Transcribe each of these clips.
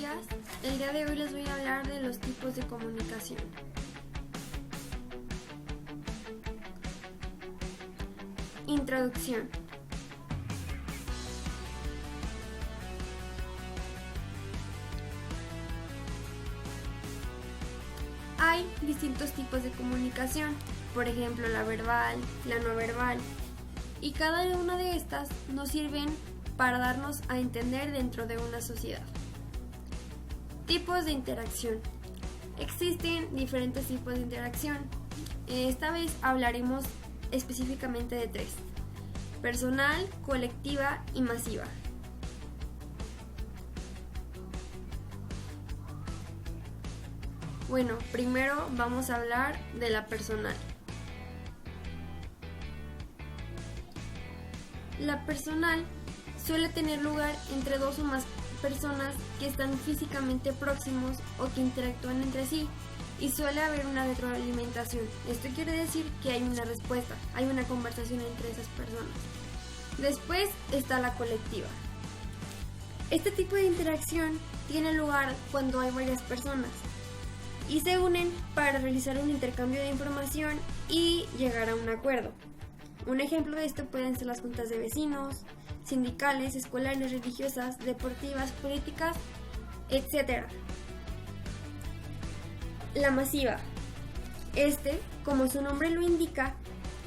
días. El día de hoy les voy a hablar de los tipos de comunicación. Introducción. Hay distintos tipos de comunicación, por ejemplo la verbal, la no verbal, y cada una de estas nos sirven para darnos a entender dentro de una sociedad. Tipos de interacción. Existen diferentes tipos de interacción. Esta vez hablaremos específicamente de 3: personal, colectiva y masiva. Bueno, primero vamos a hablar de la personal. La personal suele tener lugar entre 2 o más personas que están físicamente próximos o que interactúan entre sí, y suele haber una retroalimentación. Esto quiere decir que hay una respuesta, hay una conversación entre esas personas. Después está la colectiva. Este tipo de interacción tiene lugar cuando hay varias personas y se unen para realizar un intercambio de información y llegar a un acuerdo. Un ejemplo de esto pueden ser las juntas de vecinos, sindicales, escolares, religiosas, deportivas, políticas, etc. La masiva. Como su nombre lo indica,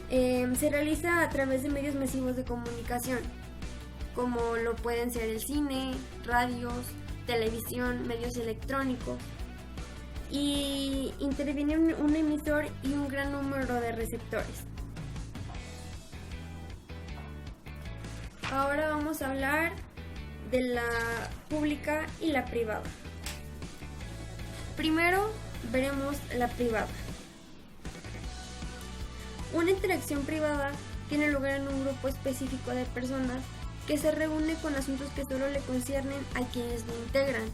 se realiza a través de medios masivos de comunicación, como lo pueden ser el cine, radios, televisión, medios electrónicos, y interviene un emisor y un gran número de receptores. Ahora vamos a hablar de la pública y la privada. Primero veremos la privada. Una interacción privada tiene lugar en un grupo específico de personas que se reúne con asuntos que solo le conciernen a quienes lo integran.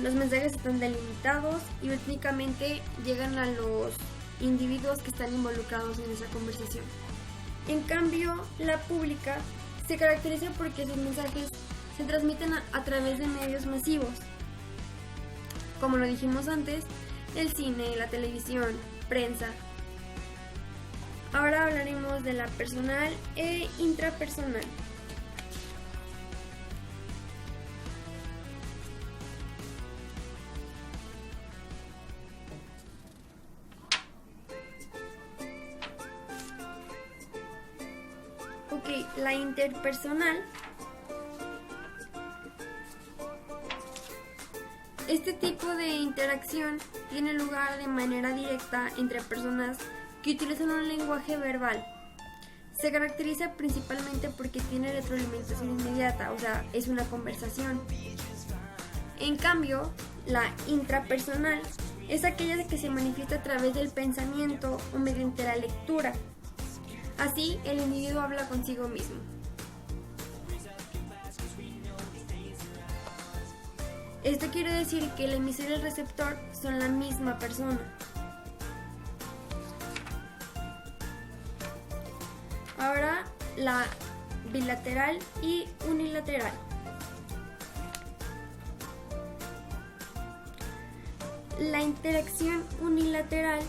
Los mensajes están delimitados y únicamente llegan a los individuos que están involucrados en esa conversación. En cambio, la pública se caracteriza porque sus mensajes se transmiten a través de medios masivos, como lo dijimos antes, el cine, la televisión, prensa. Ahora hablaremos de la personal e intrapersonal. La interpersonal. Este tipo de interacción tiene lugar de manera directa entre personas que utilizan un lenguaje verbal. Se caracteriza principalmente porque tiene retroalimentación inmediata, o sea, es una conversación. En cambio, la intrapersonal es aquella que se manifiesta a través del pensamiento o mediante la lectura. Así, el individuo habla consigo mismo. Esto quiere decir que el emisor y el receptor son la misma persona. Ahora, la bilateral y unilateral. La interacción unilateral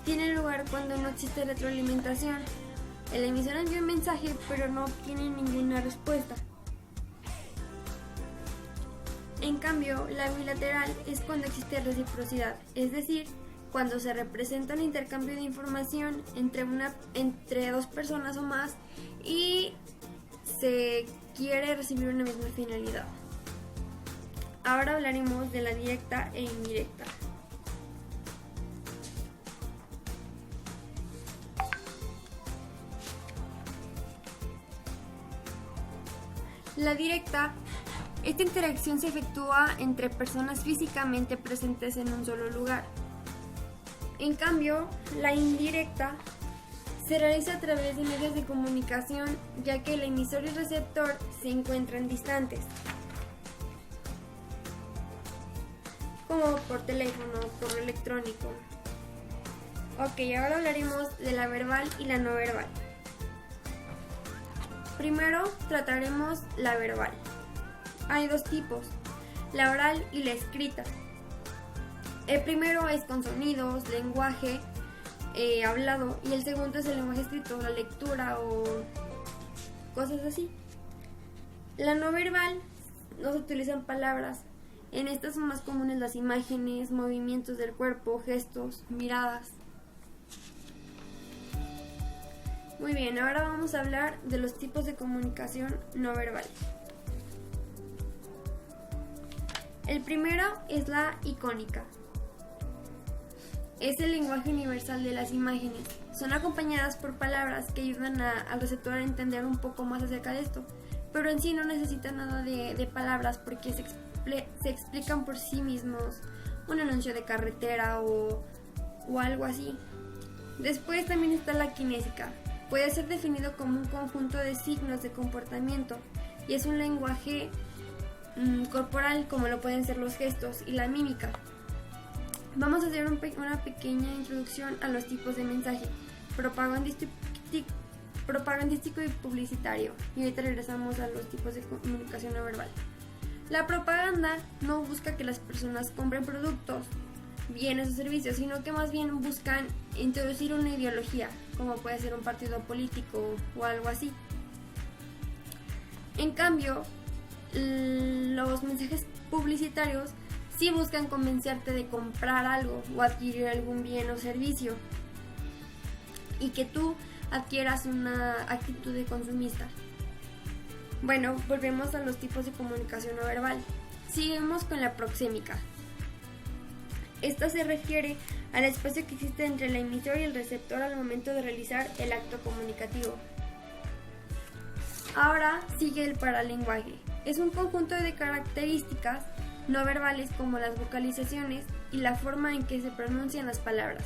tiene lugar cuando no existe retroalimentación. El emisor envía un mensaje, pero no obtiene ninguna respuesta. En cambio, la bilateral es cuando existe reciprocidad, es decir, cuando se representa un intercambio de información entre 2 personas o más y se quiere recibir una misma finalidad. Ahora hablaremos de la directa e indirecta. La directa, esta interacción se efectúa entre personas físicamente presentes en un solo lugar. En cambio, la indirecta se realiza a través de medios de comunicación, ya que el emisor y el receptor se encuentran distantes, como por teléfono, correo electrónico. Ok, ahora hablaremos de la verbal y la no verbal. Primero trataremos la verbal. Hay dos tipos, la oral y la escrita. El primero es con sonidos, lenguaje hablado, y el segundo es el lenguaje escrito, la lectura o cosas así. La no verbal no se utilizan palabras. En estas son más comunes las imágenes, movimientos del cuerpo, gestos, miradas. Muy bien, ahora vamos a hablar de los tipos de comunicación no verbal. El primero es la icónica. Es el lenguaje universal de las imágenes. Son acompañadas por palabras que ayudan al receptor a entender un poco más acerca de esto, pero en sí no necesitan nada de palabras porque se explican por sí mismos, un anuncio de carretera o algo así. Después también está la kinésica. Puede ser definido como un conjunto de signos de comportamiento y es un lenguaje corporal, como lo pueden ser los gestos y la mímica. Vamos a hacer una pequeña introducción a los tipos de mensaje propagandístico y publicitario, y ahorita regresamos a los tipos de comunicación no verbal. La propaganda no busca que las personas compren productos, bienes o servicios, sino que más bien buscan introducir una ideología, como puede ser un partido político o algo así. En cambio, los mensajes publicitarios sí buscan convencerte de comprar algo o adquirir algún bien o servicio y que tú adquieras una actitud de consumista. Bueno, volvemos a los tipos de comunicación no verbal. Seguimos con la proxémica. Esta se refiere al espacio que existe entre el emisor y el receptor al momento de realizar el acto comunicativo. Ahora sigue el paralenguaje. Es un conjunto de características no verbales como las vocalizaciones y la forma en que se pronuncian las palabras.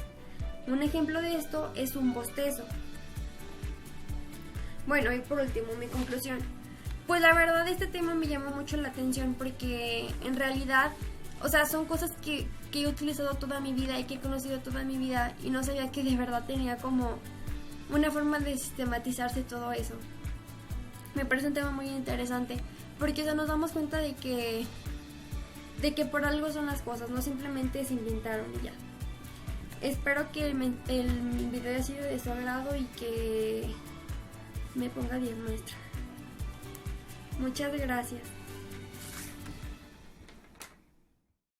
Un ejemplo de esto es un bostezo. Bueno, y por último, mi conclusión. Pues la verdad este tema me llamó mucho la atención porque en realidad, son cosas que he utilizado toda mi vida y que he conocido toda mi vida y no sabía que de verdad tenía como una forma de sistematizarse todo eso. Me parece un tema muy interesante porque nos damos cuenta de que por algo son las cosas, no simplemente se inventaron y ya. Espero que el video haya sido de su agrado y que me ponga 10, maestra. Muchas gracias.